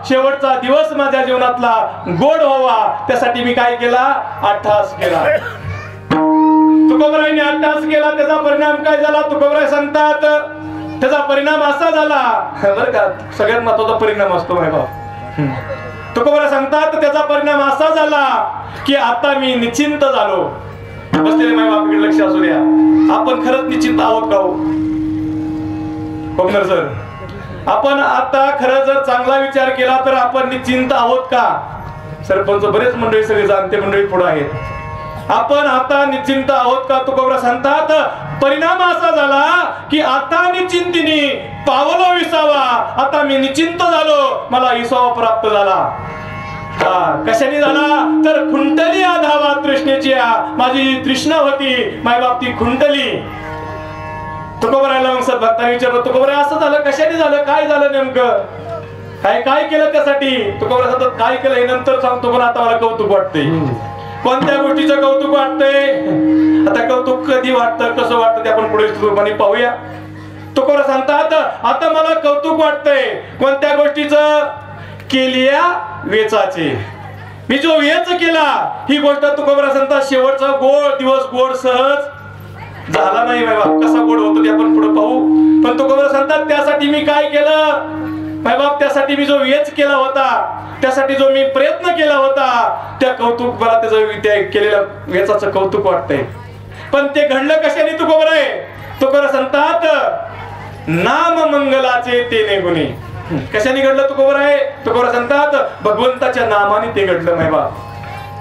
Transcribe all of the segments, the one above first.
शेवटचा दिवस माझ्या जीवनातला गोड व्हावा त्यासाठी मी काय केला अट्टहास केला. तुकोबरायांनी अट्टहास केला. त्याचा परिणाम काय झाला तुकोबराय सांगतात. त्याचा परिणाम असा झाला बरं का सगळ्यात महत्वाचा परिणाम असतो माय बाप. तुकोबराय सांगतात त्याचा परिणाम असा झाला की आता मी निश्चिंत झालो. बसलेले माय बाप लक्ष असू द्या. आपण खरंच निश्चिंत आहोत का हो कोकणर सर? आपण आता खरं जर चांगला विचार केला तर आपण निश्चिंत आहोत का? सरपंच बरेच मंडळी सगळे जाणते मंडळी पुढे आहेत. आपण आता निश्चिंत आहोत का? तुकोबरा सांगतात परिणाम असा झाला की आता निश्चिंतीने पावलो विसावा. आता मी निश्चिंत झालो. मला विसावा प्राप्त झाला. कशाने झाला तर खुंटली आधावा तृष्णेची. माझी तृष्णा होती माय बाप ती खुंटली. तुकोबरायला मग सद्भक्तांनी विचारलं तुकोबराय असं झालं कशाने झालं काय झालं नेमकं काय काय केलं त्यासाठी? तुकोबराय सांगतात काय केलं हे नंतर सांगतो पण आता मला कौतुक वाटतंय. कोणत्या गोष्टीचं कौतुक वाटतंय? आता कौतुक कधी वाटतं कसं वाटतं ते आपण पुढे रूपाने पाहूया. तुकोबराय सांगतात आता मला कौतुक वाटतंय कोणत्या गोष्टीचं? केलिया वेचाचे. मी जो वेच केला ही गोष्ट तुकोबराय सांगतात शेवटचा गोड दिवस गोड सहज झाला नाही माय बाप. कसा गोड होतो ते आपण पुढे पाहू. पण तुकोबराय सांगतात त्यासाठी मी काय केलं माय बाप. त्यासाठी मी जो वेच केला होता त्यासाठी जो मी प्रयत्न केला होता त्या कौतुक मला त्याचं त्या केलेल्या वेचाचं कौतुक वाटतंय. पण ते घडलं कशाने तुकोबराय? तुकोबराय सांगतात नाम मंगलाचे ते गुणी. कशाने घडलं तुकोबराय? तुकोबराय सांगतात भगवंताच्या नामाने ते घडलं माय बाप.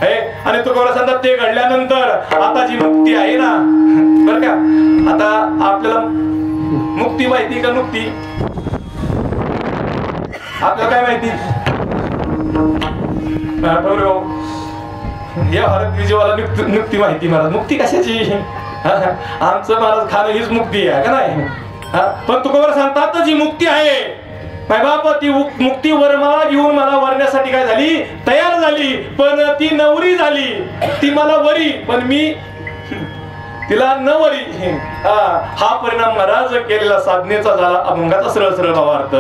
आणि तुकोबराय सांगतात ते घडल्यानंतर आता जी मुक्ती आहे ना बर का. आता आपल्याला मुक्ती माहिती का नुक्ती? आपल्याला काय माहिती? या भारत विजयवाला नुक्ती माहिती महाराज. मुक्ती कशाची? आमचं महाराज खाणं हीच मुक्ती आहे का नाही? पण तुकोबराय सांगतात जी मुक्ती आहे माय बाप ती मुक्ती वरमाला घेऊन मला वरण्यासाठी काय झाली तयार झाली. पण ती नवरी झाली. ती मला वरी पण मी तिला नवरी. हा परिणाम महाराज केलेला साधनेचा झाला. अभंगाचा सरळ सरळ भावार्थ.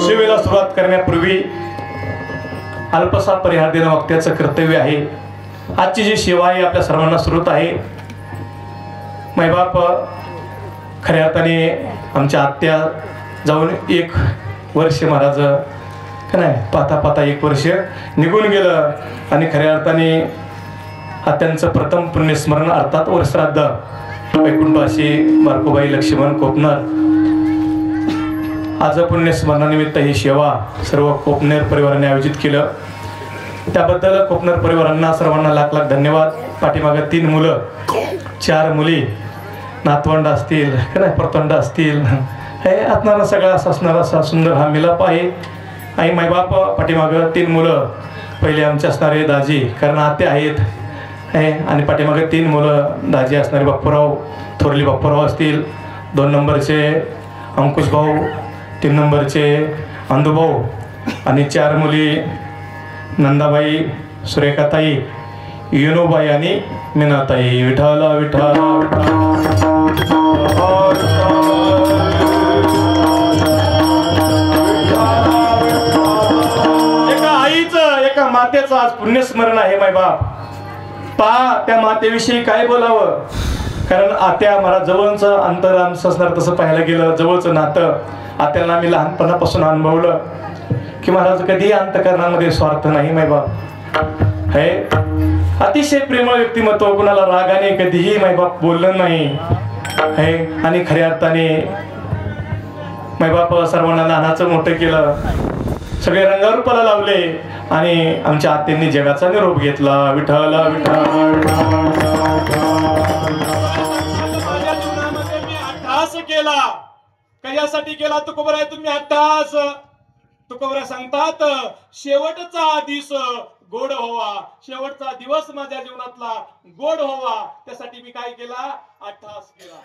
शिवेला सुरुवात करण्यापूर्वी अल्पसा परिहार देणं वक्त्याचं कर्तव्य आहे. आजची जी सेवा आहे आपल्या सर्वांना सुरत आहे. मायबाप खऱ्या अर्थाने आमच्या आत्या जाऊन 1 वर्ष महाराज का नाही पाहता पाहता 1 वर्ष निघून गेलं. आणि खऱ्या अर्थाने आत्यांचं प्रथम पुण्यस्मरण अर्थात वर्षश्राद्ध वैकुंठवासी बारकोबाई लक्ष्मण कोपनर. आज पुण्यस्मरणानिमित्त ही सेवा सर्व कोपनेर परिवाराने आयोजित केलं. त्याबद्दल कोपनर परिवारांना सर्वांना लाख लाख धन्यवाद. पाठीमागे 3 मुलं 4 मुली नातवंड असतील का नाही परतवंड असतील हे असणारा सगळा असणारा असा सुंदर हा मिलाप आहे. आई मायबाप पाठीमागं 3 मुलं पहिले आमचे असणारे दाजी कारण आत्या आहेत आणि पाठीमागे 3 मुलं दाजी असणारे बाप्पूराव थोरली बाप्पूराव असतील. 2 नंबरचे अंकुश भाऊ 3 नंबरचे अंधुभाऊ आणि 4 मुली नंदाबाई सुरेखाताई युनूबाई आणि मीनाताई. विठाला विठाला एका आईचं एका मातेचं आज पुण्यस्मरण आहे माय बाप. पहा त्या मातेविषयी काय बोलावं. कारण आत्या मला जवळचं अंतर आमचं असणार तसं पाहायला गेलं जवळचं नातं आत्याला आम्ही लहानपणापासून अनुभवलं की महाराज कधीही अंतकरणामध्ये स्वार्थ नाही माय बाप. हे अतिशय प्रेमळ व्यक्तिमत्व कुणाला रागाने कधीही माय बाप बोललं नाही हे. आणि खऱ्या अर्थाने माय बाप सर्वांना लहानाचं मोठं केलं. सगळे रंगारूपाला लावले आणि आमच्या आत्यांनी जगाचा निरोप घेतला. विठाला अट्टहास केला. कशासाठी केला तुकोबराय तुम्ही अट्टहास? तुकोबराय सांगतात शेवटचा दिवस गोड व्हावा. शेवटचा दिवस माझ्या जीवनातला गोड व्हावा त्यासाठी मी काय केला अट्टहास केला.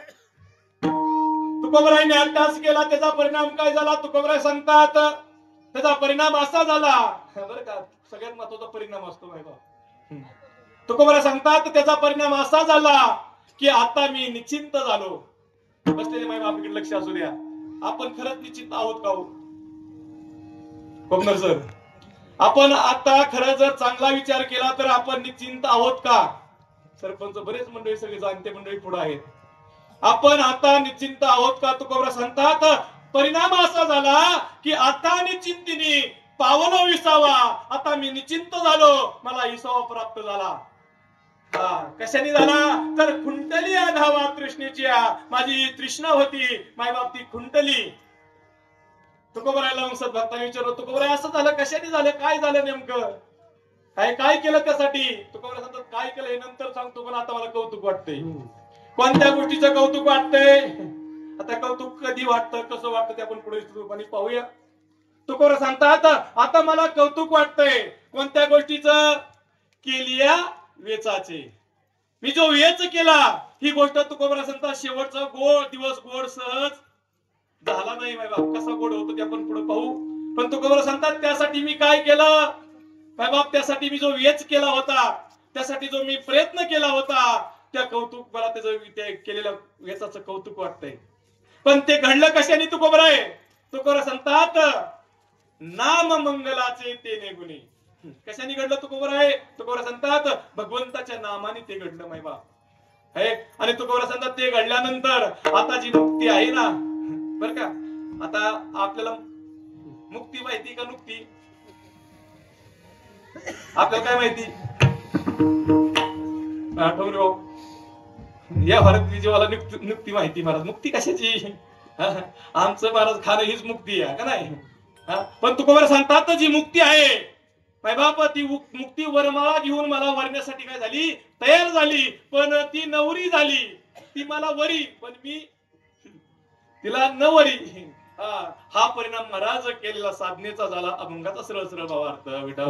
तुकोबरायने अट्टहास केला. त्याचा परिणाम काय झाला तुकोबराय सांगतात. त्याचा परिणाम असा झाला बरं का सगळ्यात महत्वाचा परिणाम असतो बाबा. तुकोबराय सांगतात त्याचा परिणाम असा झाला की आता मी निश्चिंत झालो. बसलेले माय बापाकडे लक्ष असू द्या. आपण खरंच निश्चिंत आहोत का हो कोकणर सर? आपण आता खरं जर चांगला विचार केला तर आपण निश्चिंत आहोत का? सरपंच बरेच मंडळी सगळे जाणते मंडळी पुढे आहेत. आपण आता निश्चिंत आहोत का? तुकोबरा सांगतात परिणाम असा झाला की आता निश्चिंतीने पावलो विसावा. आता मी निश्चिंत झालो, मला विसावा प्राप्त झाला. कशाने झाला? तर खुंटली धावा तृष्णेची. माझी तृष्णा होती मायबाप ती खुंटली. तुकोबरायला मग सद्भक्तांनी विचारलं, तुकोबराय असं झालं कशाने झालं? काय झालं नेमकं? काय केलं त्यासाठी? तुकोबरा सांगतात काय केलं हे नंतर सांगतो, पण आता मला कौतुक वाटतंय. कोणत्या गोष्टीचं कौतुक वाटतंय? आता कौतुक कधी वाटतं, कसं वाटतं ते आपण पुढे रूपाने पाहूया. तुकोबरा सांगतात आता मला कौतुक वाटतंय. कोणत्या गोष्टीचं? केलिया वेचाचे. मी जो वेच केला ही गोष्ट तुकोबरा सांगतात शेवटचा दिवस गोड सहज झाला नाही. माय बाप कसा गोड होतो ते आपण पुढे पाहू. पण तुकोबरा सांगतात त्यासाठी मी काय केलं माय बाप? त्यासाठी मी जो वेच केला होता, त्यासाठी जो मी प्रयत्न केला होता, त्या कौतुक मला त्याचं केलेल्या वेचाचं कौतुक वाटतंय. पण ते घडलं कशाने तुकोबरा आहे? तुकोबरा सांगतात नाम मंगलाचे ते गुणी. कशाने घडलं तुकोबरा आहे? तुकोबरा सांगतात भगवंताच्या नामाने ते घडलं माय बाप आहे. आणि तुकोबरा सांगतात ते घडल्यानंतर आता जी मुक्ती आहे ना बर का, आता आपल्याला मुक्ती माहिती का नुक्ती? आपल्याला काय माहिती? आठवण या भारत जीवाला नुक्ती माहिती. महाराज मुक्ती कशाची? आमचं महाराज खाणं हीच मुक्ती आहे का नाही? पण तुकोबरा सांगतात जी मुक्ती आहे माय बाप ती मुक्ती वरमाळा घेऊन मला वरण्यासाठी काय झाली? तयार झाली. पण ती नवरी झाली. ती मला वरी पण मी तिला नवरी. हा परिणाम महाराज केलेला साधनेचा झाला. अभंगाचा सरळ सरळ भावार्थ विठ्ठल